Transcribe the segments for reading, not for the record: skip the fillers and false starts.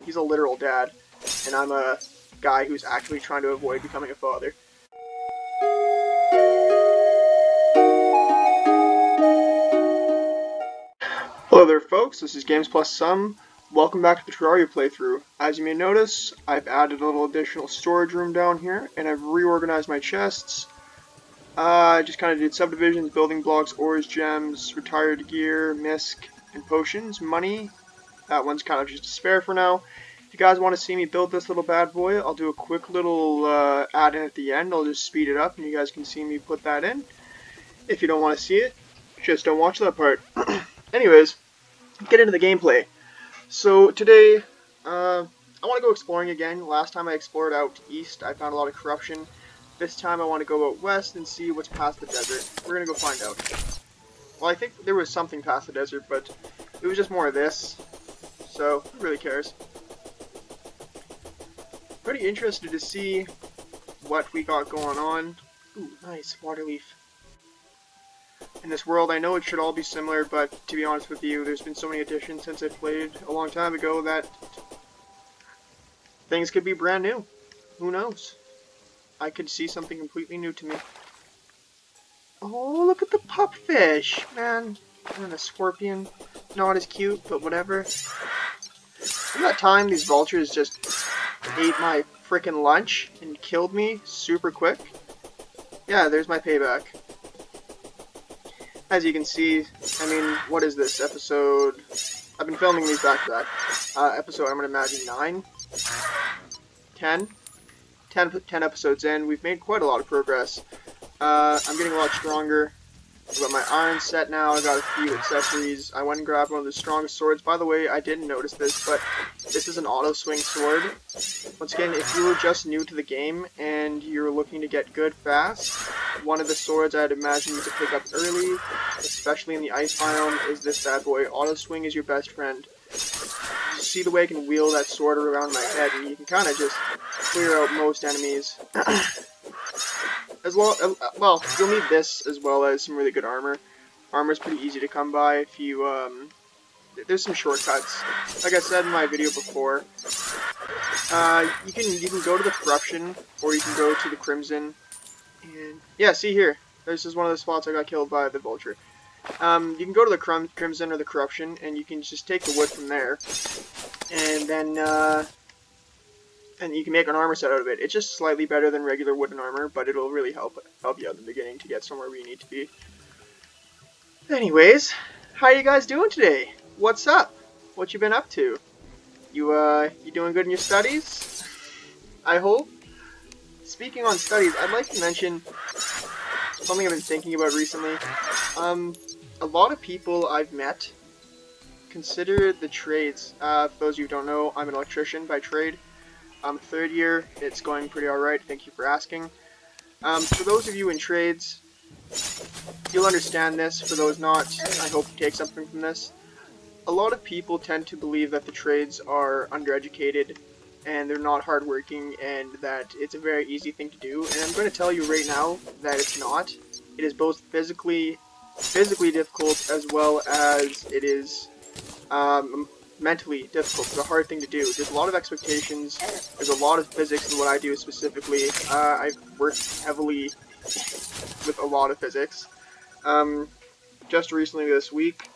He's a literal dad, and I'm a guy who's actually trying to avoid becoming a father. Hello there folks, this is Games Plus Some. Welcome back to the Terraria playthrough. As you may notice, I've added a little additional storage room down here, and I've reorganized my chests. I just kind of did subdivisions, building blocks, ores, gems, retired gear, misc, and potions, money. That one's kind of just a spare for now. If you guys want to see me build this little bad boy, I'll do a quick little add-in at the end. I'll just speed it up and you guys can see me put that in. If you don't want to see it, just don't watch that part. Anyways, get into the gameplay. So today, I want to go exploring again. Last time I explored out east, I found a lot of corruption. This time I want to go out west and see what's past the desert. We're going to go find out. Well, I think there was something past the desert, but it was just more of this. So, who really cares? Pretty interested to see what we got going on. Ooh, nice, water leaf. In this world, I know it should all be similar, but to be honest with you, there's been so many additions since I played a long time ago that things could be brand new. Who knows? I could see something completely new to me. Oh, look at the pupfish, man. And a scorpion. Not as cute, but whatever. In that time, these vultures just ate my frickin' lunch and killed me super quick. Yeah, there's my payback. As you can see, I mean, what is this episode? I've been filming these back to back. Episode, I'm gonna imagine 9, 10 episodes in. We've made quite a lot of progress. I'm getting a lot stronger. I've got my iron set now. I got a few accessories. I went and grabbed one of the strongest swords. By the way, I didn't notice this, but this is an auto swing sword. Once again, if you were just new to the game and you're looking to get good fast, one of the swords I'd imagine you could pick up early, especially in the ice biome, is this bad boy. Auto swing is your best friend. You see the way I can wheel that sword around my head, and you can kind of just clear out most enemies. Well, you'll need this as well as some really good armor. Armor's pretty easy to come by if you, there's some shortcuts. Like I said in my video before, you can go to the corruption, or you can go to the crimson, and yeah, see here, this is one of the spots I got killed by the vulture. You can go to the crimson or the corruption, and you can just take the wood from there, and then, and you can make an armor set out of it. It's just slightly better than regular wooden armor, but it'll really help you out in the beginning to get somewhere where you need to be. Anyways, how you guys doing today? What's up? What you been up to? You doing good in your studies? I hope. Speaking on studies, I'd like to mention something I've been thinking about recently. A lot of people I've met consider the trades. For those of you who don't know, I'm an electrician by trade. I'm third year. It's going pretty alright. Thank you for asking. For those of you in trades, you'll understand this. For those not, I hope you take something from this. A lot of people tend to believe that the trades are undereducated and they're not hardworking and that it's a very easy thing to do. And I'm going to tell you right now that it's not. It is both physically difficult as well as it is mentally difficult. It's a hard thing to do. There's a lot of expectations. There's a lot of physics in what I do specifically. I've worked heavily with a lot of physics. Just recently this week,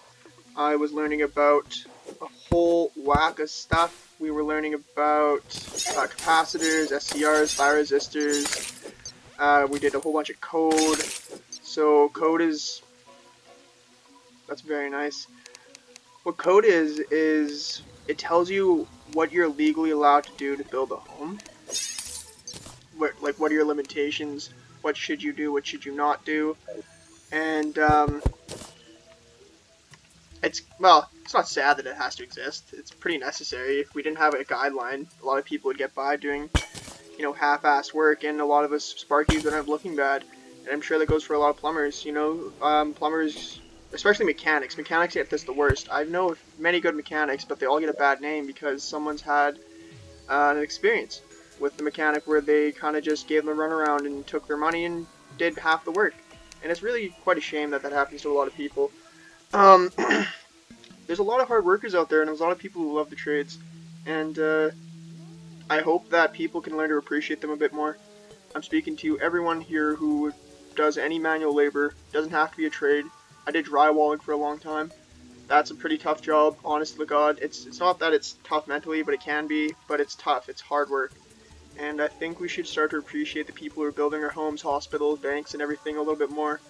I was learning about a whole whack of stuff. We were learning about capacitors, SCRs, bioresistors. We did a whole bunch of code. So code is... that's very nice. What code is it tells you what you're legally allowed to do to build a home. What are your limitations? What should you do? What should you not do? And it's not sad that it has to exist. It's pretty necessary. If we didn't have a guideline, a lot of people would get by doing, you know, half-assed work, and a lot of us Sparkies would end up looking bad. And I'm sure that goes for a lot of plumbers. You know, plumbers. Especially mechanics. Mechanics get this the worst. I know many good mechanics, but they all get a bad name because someone's had an experience with the mechanic where they kind of just gave them a runaround and took their money and did half the work. And it's really quite a shame that that happens to a lot of people. There's a lot of hard workers out there, and there's a lot of people who love the trades. and I hope that people can learn to appreciate them a bit more. I'm speaking to everyone here who does any manual labor. Doesn't have to be a trade. I did drywalling for a long time. That's a pretty tough job, honest to God. It's not that it's tough mentally, but it can be, but it's tough. It's hard work. And I think we should start to appreciate the people who are building our homes, hospitals, banks, and everything a little bit more.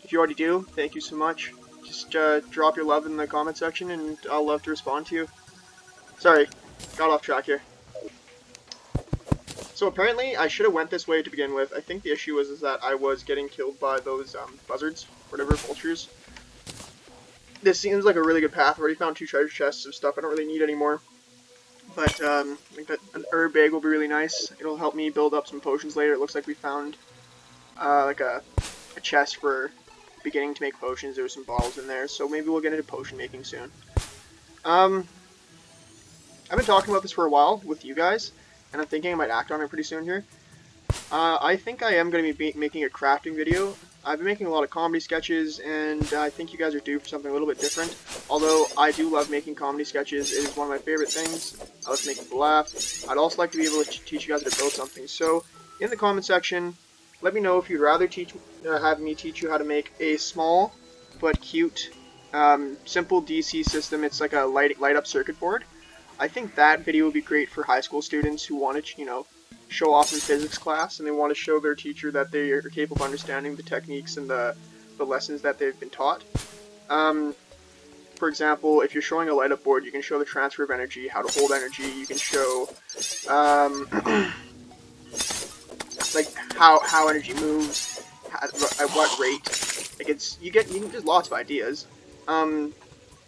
If you already do, thank you so much. Just drop your love in the comment section, and I'll love to respond to you. Sorry, got off track here. So apparently, I should have went this way to begin with. I think the issue was that I was getting killed by those buzzards, whatever, vultures. This seems like a really good path. I already found 2 treasure chests of stuff I don't really need anymore. But I think that an herb bag will be really nice. It'll help me build up some potions later. It looks like we found like a chest for beginning to make potions. There were some bottles in there, so maybe we'll get into potion making soon. I've been talking about this for a while with you guys, and I'm thinking I might act on it pretty soon here. I think I am going to be making a crafting video. I've been making a lot of comedy sketches, and I think you guys are due for something a little bit different. Although I do love making comedy sketches, it is one of my favorite things. I love to make people laugh. I'd also like to be able to teach you guys how to build something. So, in the comment section, let me know if you'd rather have me teach you how to make a small but cute, simple DC system. It's like a light up circuit board. I think that video would be great for high school students who want to, you know, show off in physics class, and they want to show their teacher that they are capable of understanding the techniques and the lessons that they've been taught. For example, if you're showing a light up board, you can show the transfer of energy, how to hold energy. You can show like how energy moves, at what rate. Like there's lots of ideas.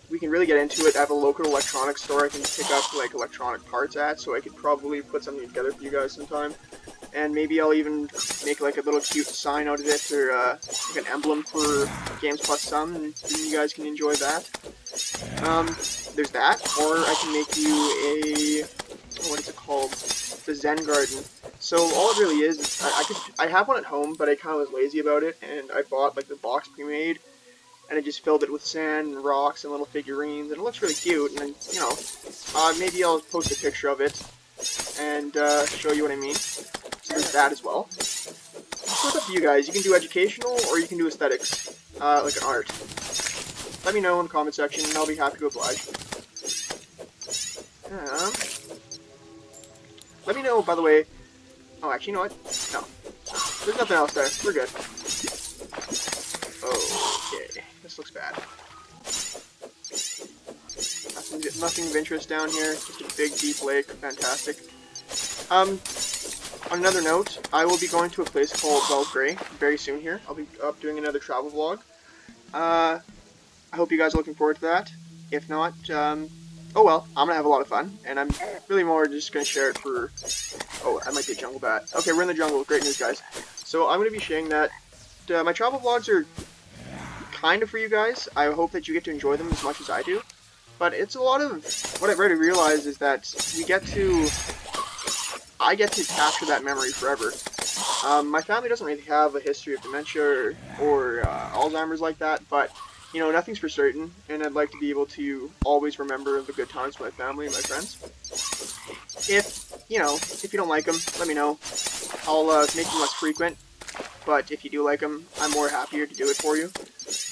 We can really get into it. I have a local electronics store I can pick up like electronic parts at, so I could probably put something together for you guys sometime. And maybe I'll even make like a little cute sign out of it, or like an emblem for Games Plus Some, and you guys can enjoy that. There's that, or I can make you a, what is it called? The Zen Garden. So all it really is I have one at home, but I kind of was lazy about it, and I bought like the box pre-made. And I just filled it with sand and rocks and little figurines, and it looks really cute. And you know, maybe I'll post a picture of it and show you what I mean. So there's that as well. So it's up to you guys. You can do educational or you can do aesthetics, like an art. Let me know in the comment section, and I'll be happy to oblige. Let me know, by the way. Oh, actually, you know what? No, there's nothing else there. We're good. Okay. This looks bad. Nothing of interest down here. Just a big, deep lake. Fantastic. On another note, I will be going to a place called Belgrade very soon here. I'll be doing another travel vlog. I hope you guys are looking forward to that. If not, oh well, I'm gonna have a lot of fun, and I'm really more just gonna share it for... Oh, I might be a jungle bat. Okay, we're in the jungle. Great news, guys. So I'm gonna be sharing that. My travel vlogs are kind of for you guys. I hope that you get to enjoy them as much as I do. But it's a lot of... What I've already realized is that I get to capture that memory forever. My family doesn't really have a history of dementia or Alzheimer's like that, but, you know, nothing's for certain, and I'd like to be able to always remember the good times with my family and my friends. If you don't like them, let me know. I'll make them less frequent, but if you do like them, I'm more happier to do it for you.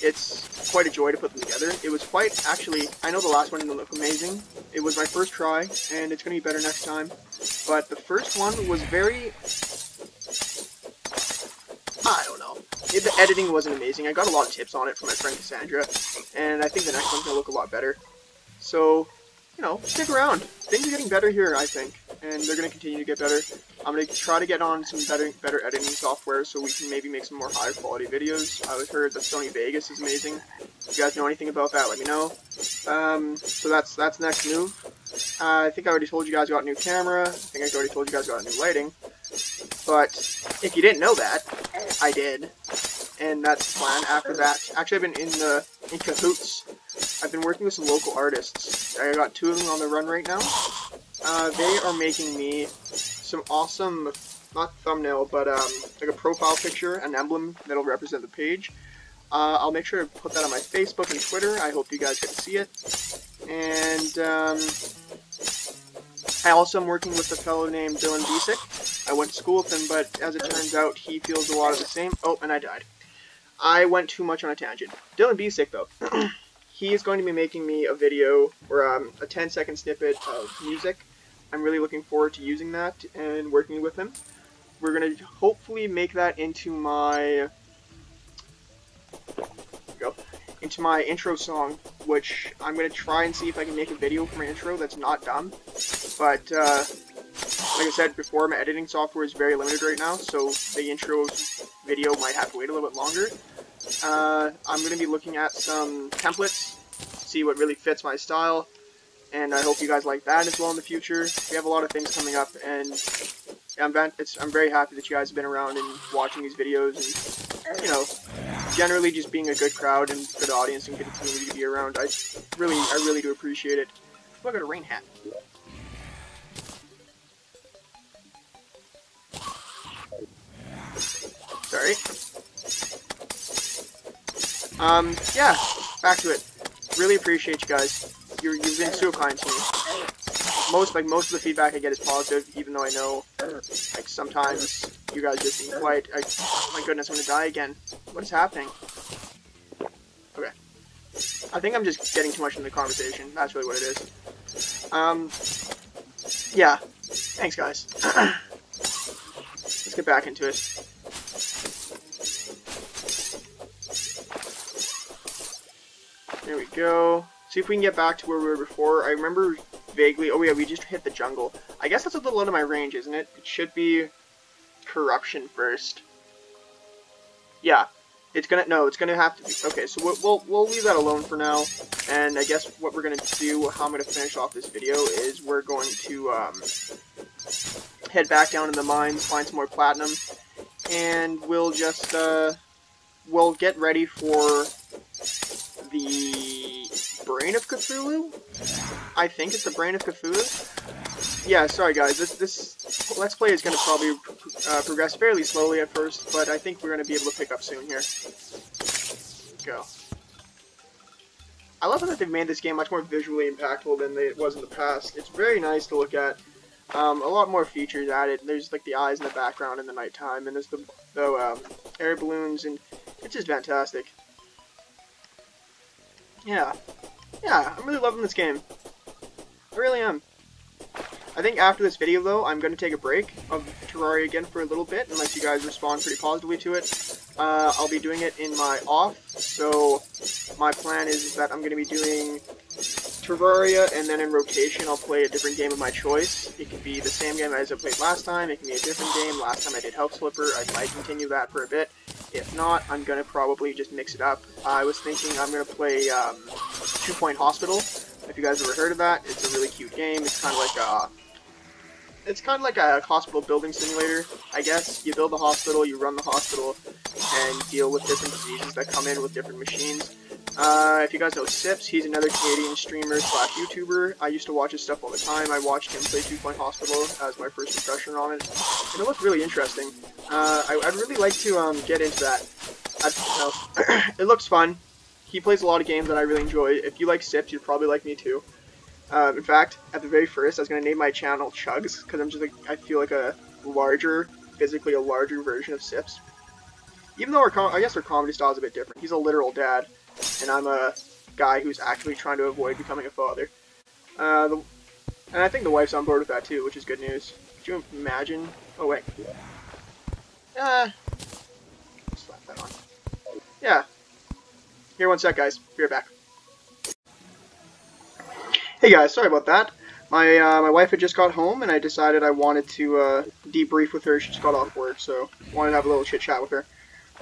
It's quite a joy to put them together. It was quite, actually, I know the last one didn't look amazing. It was my first try, and it's going to be better next time. But the first one was very... I don't know. The editing wasn't amazing. I got a lot of tips on it from my friend Cassandra, and I think the next one's going to look a lot better. So, you know, stick around. Things are getting better here, I think, and they're going to continue to get better. I'm going to try to get on some better editing software so we can maybe make some more high quality videos. I heard that Sony Vegas is amazing. If you guys know anything about that, let me know. So that's the next move. I think I already told you guys I got a new camera. I think I already told you guys I got a new lighting. But if you didn't know that, I did. And that's the plan after that. Actually, I've been in cahoots. I've been working with some local artists. I got 2 of them on the run right now. They are making me some awesome, not thumbnail, but like a profile picture, an emblem that'll represent the page. I'll make sure to put that on my Facebook and Twitter. I hope you guys get to see it. And I also am working with a fellow named Dylan Bisick. I went to school with him, but as it turns out, he feels a lot of the same. Oh, and I died. I went too much on a tangent. Dylan Bisick, though, he is going to be making me a video, or a 10-second snippet of music. I'm really looking forward to using that and working with him. We're going to hopefully make that into my... into my intro song, which I'm going to try and see if I can make a video for my intro that's not dumb. But, like I said before, my editing software is very limited right now, so the intro video might have to wait a little bit longer. I'm going to be looking at some templates, see what really fits my style, and I hope you guys like that as well in the future. We have a lot of things coming up, and I'm very happy that you guys have been around and watching these videos, and, you know, generally just being a good crowd and good audience and good community to be around. I really do appreciate it. Look at a rain hat. Sorry. Yeah, back to it. Really appreciate you guys. You've been so kind to me. Most of the feedback I get is positive, even though I know, like, sometimes you guys just seem polite. Oh my goodness, I'm gonna die again. What is happening? Okay. I think I'm just getting too much into the conversation. That's really what it is. Yeah. Thanks, guys. Let's get back into it. There we go. See if we can get back to where we were before. I remember vaguely... Oh yeah, we just hit the jungle. I guess that's a little out of my range, isn't it? It should be corruption first. Yeah. It's gonna have to be... Okay, so we'll leave that alone for now. And I guess what we're gonna do, how I'm gonna finish off this video, is we're going to head back down in the mines, find some more platinum, and we'll just we'll get ready for the Brain of Cthulhu? I think it's the Brain of Cthulhu. Yeah, sorry guys, this Let's Play is going to probably progress fairly slowly at first, but I think we're going to be able to pick up soon here. Go. I love that they've made this game much more visually impactful than it was in the past. It's very nice to look at. A lot more features added. There's like the eyes in the background in the nighttime, and there's the air balloons, and it's just fantastic. Yeah, I'm really loving this game. I really am. I think after this video, though, I'm going to take a break of Terraria again for a little bit, unless you guys respond pretty positively to it. I'll be doing it in my off, so my plan is that I'm going to be doing Terraria, and then in rotation I'll play a different game of my choice. It could be the same game as I played last time, it can be a different game. Last time I did Health Slipper, I might continue that for a bit. If not, I'm going to probably just mix it up. I was thinking I'm going to play 2 Point Hospital. If you guys ever heard of that, it's a really cute game. It's kind of like a hospital building simulator, I guess. You build the hospital, you run the hospital, and deal with different diseases that come in with different machines. If you guys know Sips, he's another Canadian streamer slash YouTuber. I used to watch his stuff all the time. I watched him play 2 Point Hospital as my first impression on it, and it looked really interesting. I'd really like to get into that. It looks fun. He plays a lot of games that I really enjoy. If you like Sips, you'd probably like me too. In fact, at the very first, I was going to name my channel Chugs, because I'm just like, I feel like physically a larger version of Sips. Even though I guess our comedy style is a bit different. He's a literal dad, and I'm a guy who's actually trying to avoid becoming a father. And I think the wife's on board with that too, which is good news. Could you imagine? Oh wait. Slap that on. Yeah. Here, one sec, guys. Be right back. Hey guys, sorry about that. My wife had just got home, and I decided I wanted to debrief with her. She just got off work, so wanted to have a little chit chat with her.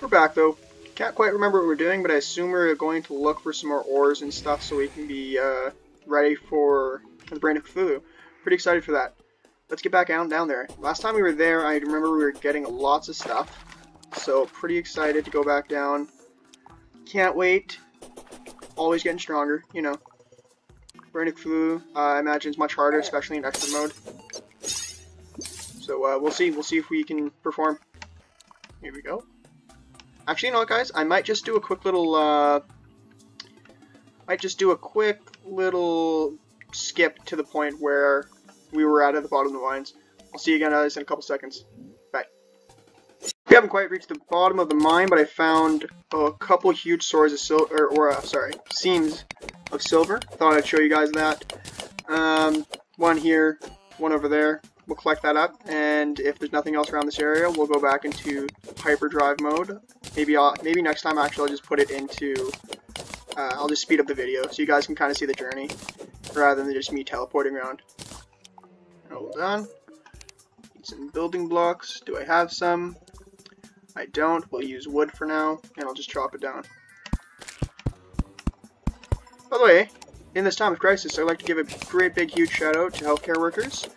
We're back though. Can't quite remember what we're doing, but I assume we're going to look for some more ores and stuff so we can be ready for the Brain of Cthulhu. Pretty excited for that. Let's get back down there. Last time we were there, I remember we were getting lots of stuff, so pretty excited to go back down. Can't wait. Always getting stronger, you know. Brain of Cthulhu, I imagine it's much harder, especially in expert mode. So we'll see. We'll see if we can perform. Here we go. Actually, you know what, guys? I might just do a quick little skip to the point where we were at the bottom of the mines. I'll see you again guys in a couple seconds. Bye. We haven't quite reached the bottom of the mine, but I found a couple huge swords of silver, seams of silver. Thought I'd show you guys that. One here, one over there. We'll collect that up, and if there's nothing else around this area, we'll go back into hyperdrive mode. Maybe next time actually I'll just put it into, I'll just speed up the video so you guys can kind of see the journey, rather than just me teleporting around. Hold on. Need some building blocks. Do I have some? I don't. We'll use wood for now, and I'll just chop it down. By the way, in this time of crisis, I'd like to give a great big huge shout out to healthcare workers.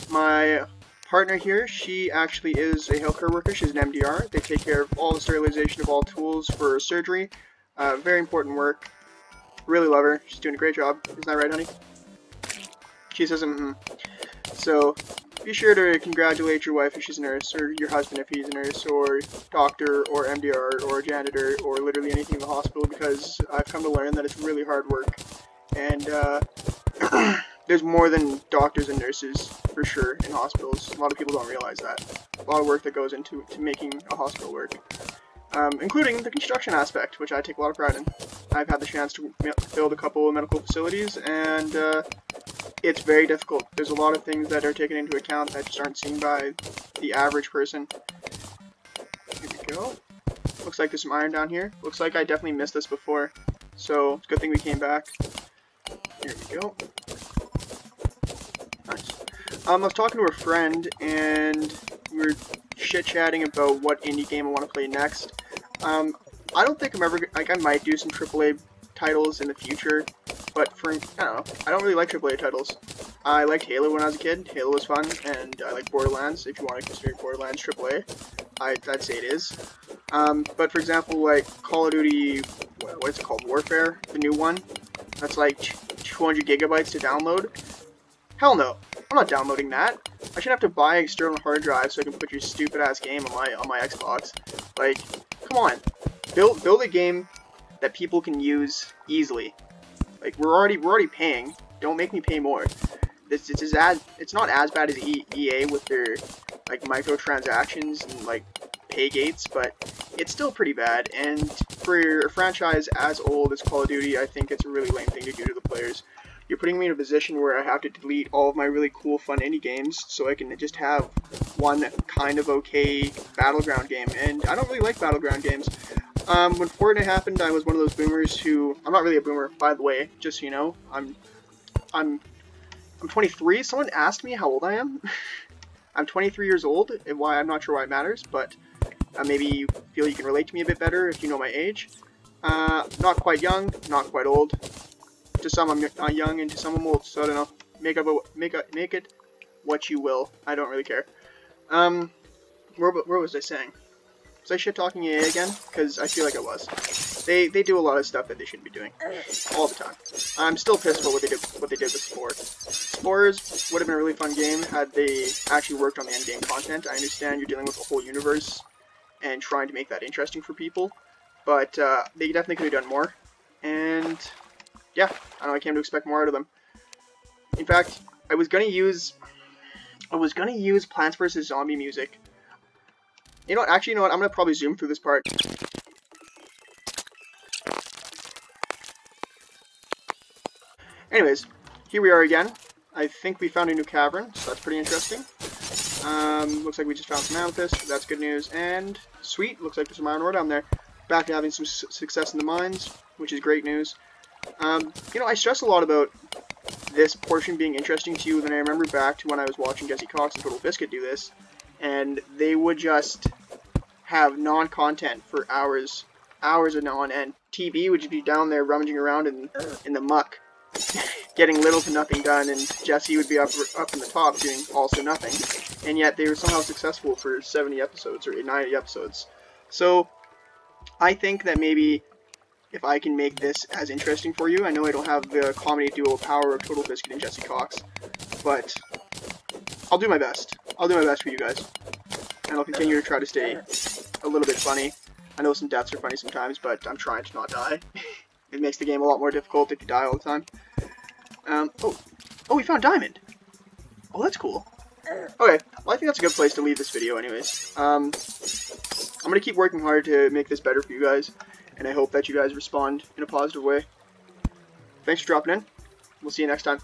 My partner here, she actually is a healthcare worker. She's an MDR. They take care of all the sterilization of all tools for surgery. Very important work. Really love her. She's doing a great job. Isn't that right, honey? She says, So, be sure to congratulate your wife if she's a nurse, or your husband if he's a nurse, or doctor, or MDR, or janitor, or literally anything in the hospital, because I've come to learn that it's really hard work. And, there's more than doctors and nurses, for sure, in hospitals. A lot of people don't realize that. A lot of work that goes into making a hospital work. Including the construction aspect, which I take a lot of pride in. I've had the chance to build a couple of medical facilities, and it's very difficult. There's a lot of things that are taken into account that just aren't seen by the average person. Here we go. Looks like there's some iron down here. Looks like I definitely missed this before, so it's a good thing we came back. Here we go. Nice. I was talking to a friend, and we were chit-chatting about what indie game I want to play next. I don't think I'm ever, like, I might do some AAA titles in the future, but I don't know, I don't really like AAA titles. I liked Halo when I was a kid. Halo was fun, and I like Borderlands. If you want to consider Borderlands AAA, I'd say it is. But for example, like Call of Duty, what is it called, Warfare, the new one, that's like 200 gigabytes to download. Hell no, I'm not downloading that. I should have to buy an external hard drive so I can put your stupid ass game on my Xbox. Like, come on, build a game that people can use easily. Like, we're already paying. Don't make me pay more. It's not as bad as EA with their like microtransactions and like pay gates, but it's still pretty bad. And for a franchise as old as Call of Duty, I think it's a really lame thing to do to the players. You're putting me in a position where I have to delete all of my really cool, fun indie games so I can just have one kind of okay Battleground game, and I don't really like Battleground games. When Fortnite happened, I was one of those boomers who... I'm not really a boomer, by the way, just so you know. I'm 23. Someone asked me how old I am. I'm 23 years old, and why, I'm not sure why it matters, but maybe you feel you can relate to me a bit better if you know my age. Not quite young, not quite old. To some I'm young, and to some I'm old, so I don't know. Make it what you will. I don't really care. Where was I saying? Was I shit talking EA again? Because I feel like I was. They do a lot of stuff that they shouldn't be doing all the time. I'm still pissed about what they did with Spore. Spores would have been a really fun game had they actually worked on the end game content. I understand you're dealing with a whole universe and trying to make that interesting for people, but they definitely could have done more. And yeah, I came to expect more out of them. In fact, I was gonna use Plants vs. Zombie music. You know what? Actually, you know what? I'm gonna probably zoom through this part. Anyways, here we are again. I think we found a new cavern, so that's pretty interesting. Looks like we just found some amethyst. That's good news. And sweet, looks like there's some iron ore down there. Back to having some success in the mines, which is great news. You know, I stress a lot about this portion being interesting to you, and I remember back to when I was watching Jesse Cox and Total Biscuit do this, and they would just have non-content for hours and on end. TB would just be down there rummaging around in the muck, getting little to nothing done, and Jesse would be up in the top doing also nothing, and yet they were somehow successful for 70 episodes or 90 episodes. So I think that maybe if I can make this as interesting for you, I know I don't have the comedy duo power of Total Biscuit and Jesse Cox, but I'll do my best. I'll do my best for you guys, and I'll continue to try to stay a little bit funny. I know some deaths are funny sometimes, but I'm trying to not die. It makes the game a lot more difficult if you die all the time. Oh, Oh, we found diamond. Oh, that's cool. Okay, well, I think that's a good place to leave this video anyways. I'm going to keep working hard to make this better for you guys, and I hope that you guys respond in a positive way. Thanks for dropping in. We'll see you next time.